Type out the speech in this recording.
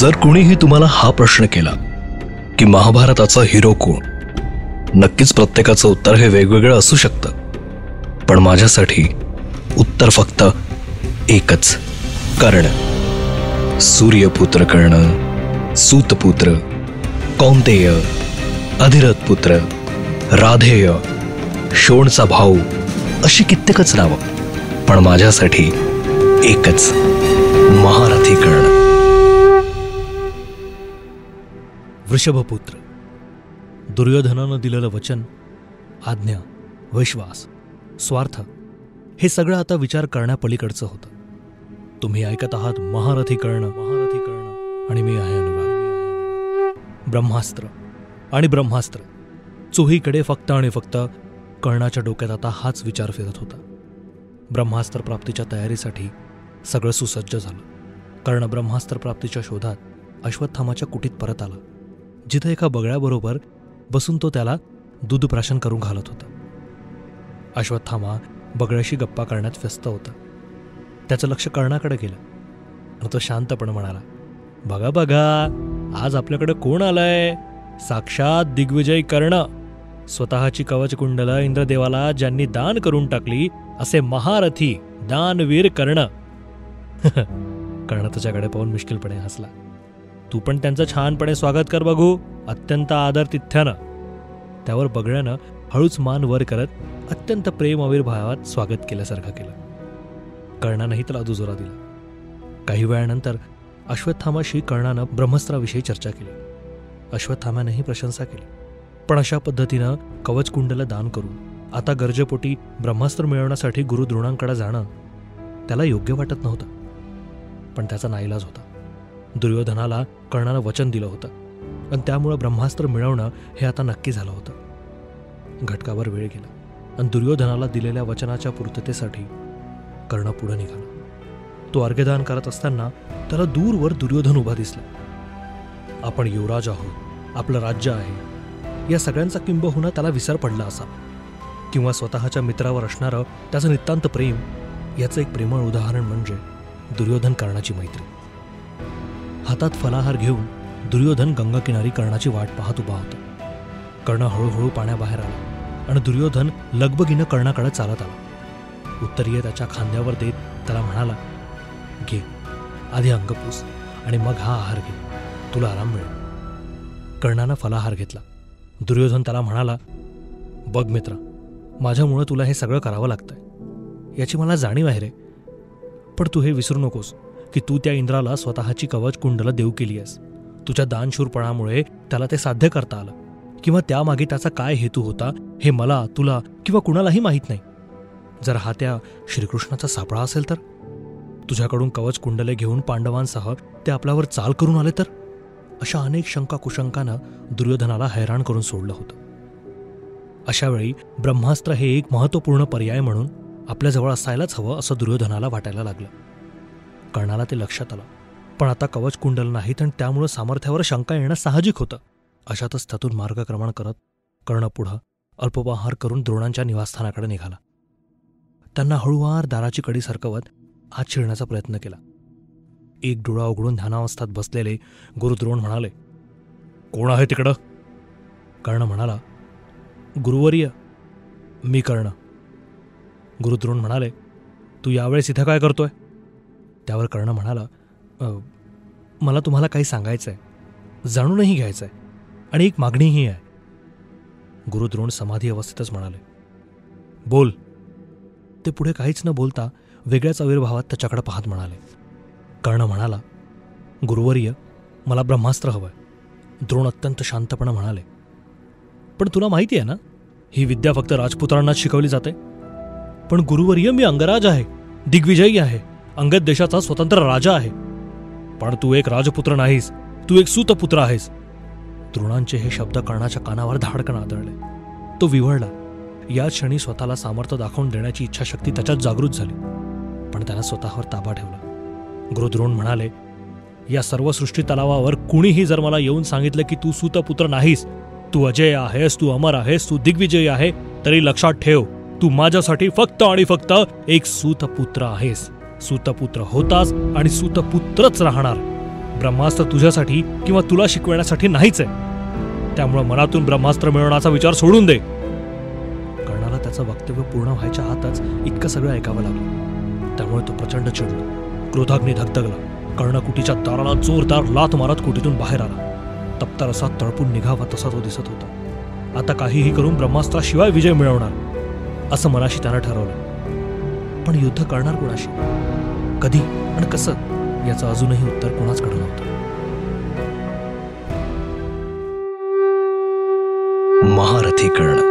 जर कुणीही तुम्हाला हा प्रश्न केला की महाभारताचा हिरो कोण, नक्कीच प्रत्येकाचं उत्तर हे वेगवेगळं असू शकतं. पण माझ्यासाठी उत्तर फक्त एकच, कर्ण. सूर्यपुत्र कर्ण, सूतपुत्र, कौंतेय, अधिरथ पुत्र, राधेय, शोणचा भाऊ, अशी कित्येकच नावं. पण माझ्यासाठी एकच, महारथी कर्ण. वृषभपुत्र. दुर्योधनानं दिलेलं वचन, आज्ञा, विश्वास, स्वार्थ हे सगळं आता विचार करण्यापलीकडचं होतं. तुम्ही ऐकत आहात महारथी कर्ण, महारथी कर्ण, आणि मी आहे अनुराग. ब्रह्मास्त्र आणि ब्रह्मास्त्र, चोहीकडे फक्त आणि फक्त कर्णाच्या डोक्यात आता हाच विचार फिरत होता. ब्रह्मास्त्र प्राप्तीच्या तयारीसाठी सगळं सुसज्ज झालं. कर्ण ब्रह्मास्त्र प्राप्तीच्या शोधात अश्वत्थामाच्या कुटीत परत आला, जिथं एका बगळ्याबरोबर बसून तो त्याला दूध प्राशन करून घालत होता. अश्वत्थामा बगळ्याशी गप्पा करण्यात व्यस्त होता. त्याचं लक्ष कर्णाकडे गेलं आणि तो शांतपणे म्हणाला, बघा बघा, आज आपल्याकडे कोण आलंय? साक्षात दिग्विजयी कर्ण, स्वतःची कवच कुंडलं इंद्रदेवाला ज्यांनी दान करून टाकली असे महारथी दानवीर कर्ण. कर्ण तुझ्याकडे पाहून मिश्किलपणे हसला. तू पण त्यांचं छानपणे स्वागत कर बघू, अत्यंत आदर तिथ्यानं. त्यावर बगळ्यानं हळूच मान वर करत अत्यंत प्रेम आविर्भावात स्वागत केल्यासारखं केलं. कर्णानंही त्याला दुजोरा दिला. काही वेळानंतर अश्वत्थामाशी कर्णानं ब्रह्मस्त्राविषयी चर्चा केली. अश्वत्थामानेही प्रशंसा केली. पण अशा पद्धतीनं कवचकुंडला दान करून आता गरजेपोटी ब्रह्मास्त्र मिळवण्यासाठी गुरु द्रोणांकडे जाणं त्याला योग्य वाटत नव्हतं. पण त्याचा नाईलाज होता. दुर्योधनाला कर्णानं वचन दिलं होतं आणि त्यामुळं ब्रह्मास्त्र मिळवणं हे आता नक्की झालं होतं. घटकाभर वेळ गेला आणि दुर्योधनाला दिलेल्या वचनाच्या पूर्ततेसाठी कर्ण पुढे निघाला. तो अर्घ्यदान करत असताना त्याला दूरवर दुर्योधन उभा दिसला. आपण युवराज आहोत, आपलं राज्य आहे, या सगळ्यांचा किंबहुना त्याला विसर पडला असा, किंवा स्वतःच्या मित्रावर असणारं त्याचं नितांत प्रेम याचं एक प्रेमळ उदाहरण म्हणजे दुर्योधन कर्णाची मैत्री. हातात फलाहार घेऊन दुर्योधन गंगाकिनारी कर्णाची वाट पाहत उभा होता. कर्ण हळूहळू पाण्याबाहेर आला आणि दुर्योधन लगबगीनं कर्णाकडे चालत आला. उत्तरीय त्याच्या खांद्यावर देत त्याला म्हणाला, घे, आधी अंगपूस आणि मग हा आहार घे, तुला आराम मिळेल. कर्णानं फलाहार घेतला. दुर्योधन त्याला म्हणाला, बघ मित्रा, माझ्यामुळं तुला हे सगळं करावं लागतंय, याची मला जाणीव आहे रे. पण तू हे विसरू नकोस की तू त्या इंद्राला स्वतःची कवच कुंडलं देऊ केली आहेस. तुझ्या दानशूरपणामुळे त्याला ते साध्य करता आलं, किंवा त्यामागे त्याचा काय हेतू होता हे मला, तुला किंवा कुणालाही माहीत नाही. जर हा त्या श्रीकृष्णाचा सापळा असेल तर? तुझ्याकडून कवच कुंडले घेऊन पांडवांसह ते आपल्यावर चाल करून आले तर? अशा अनेक शंका कुशंकानं दुर्योधनाला हैराण करून सोडलं होतं. अशावेळी ब्रह्मास्त्र हे एक महत्त्वपूर्ण पर्याय म्हणून आपल्याजवळ असायलाच हवं असं दुर्योधनाला वाटायला लागलं. कर्णाला ते लक्षात आलं. पण आता कवच कुंडल नाहीत आणि त्यामुळं सामर्थ्यावर शंका येणं साहजिक होतं. अशातच त्यातून मार्गक्रमण करत कर्ण पुढं अल्पोपहार करून द्रोणांच्या निवासस्थानाकडे निघाला. त्यांना हळूवार दाराची कडी सरकवत आत शिरण्याचा प्रयत्न केला. एक डोळा उघडून ध्यानावस्थेत बसलेले गुरु द्रोण म्हणाले, कोण आहे तिकडं? कर्ण म्हणाला, गुरुवर्य, मी कर्ण. गुरु द्रोण म्हणाले, तू यावेळेस इथं काय करतोय? त्यावर कर्ण म्हणाला, मला तुम्हाला काही सांगायचंय, जाणूनही घ्यायचंय, आणि एक मागणीही आहे. गुरु द्रोण समाधी अवस्थेतच म्हणाले, बोल. ते पुढे काहीच न बोलता वेगळ्याच आविर्भावात त्याच्याकडे पाहत म्हणाले. कर्ण म्हणाला, गुरुवर्य, मला ब्रह्मास्त्र हवंय. द्रोण अत्यंत शांतपणे म्हणाले, पण तुला माहिती आहे ना, ही विद्या फक्त राजपुत्रांनाच शिकवली जाते. पण गुरुवर्य, मी अंगराज आहे, दिग्विजयी आहे, अंगद देशाचा स्वतंत्र राजा आहे. पण तू एक राजपुत्र नाहीस, तू एक सूतपुत्र आहेस. द्रोणांचे हे शब्द कर्णाच्या कानावर धाडकन आदळले. तो विव्हळला. या क्षणी स्वतःला सामर्थ्य दाखवून देण्याची इच्छाशक्ती त्याच्यात जागृत झाली. पण त्यानं स्वतःवर ताबा ठेवला. गुरु द्रोण म्हणाले, या सर्व सृष्टी तलावावर कुणीही जर मला येऊन सांगितलं की तू सूतपुत्र नाहीस, तू अजय आहेस, तू अमर आहेस, तू दिग्विजयी आहे, तरी लक्षात ठेव, तू माझ्यासाठी फक्त आणि फक्त एक सूतपुत्र आहेस. सूतपुत्र होतास आणि सूतपुत्रच राहणार. ब्रह्मास्त्र तुझ्यासाठी किंवा तुला शिकवण्यासाठी नाहीच आहे. त्यामुळे मनातून ब्रह्मास्त्र मिळवण्याचा विचार सोडून दे. कर्णाला त्याचं वक्तव्य पूर्ण व्हायच्या आतच इतकं सगळं ऐकावं लागलं. त्यामुळे तो प्रचंड चिडला, क्रोधाग्नी धगधगला. कर्ण कुटीच्या दाराला जोरदार लाथ मारत कुटीतून बाहेर आला. तप्ता रसात तळपून निघावा तसा तो दिसत होता. आता काहीही करून ब्रह्मास्त्राशिवाय विजय मिळवणार असं मनाशी त्यानं ठरवलं. पण युद्ध करणार कोणाशी, कधी आणि कसं याचं अजूनही उत्तर कोणाचकडे नव्हतं. महारथी कर्ण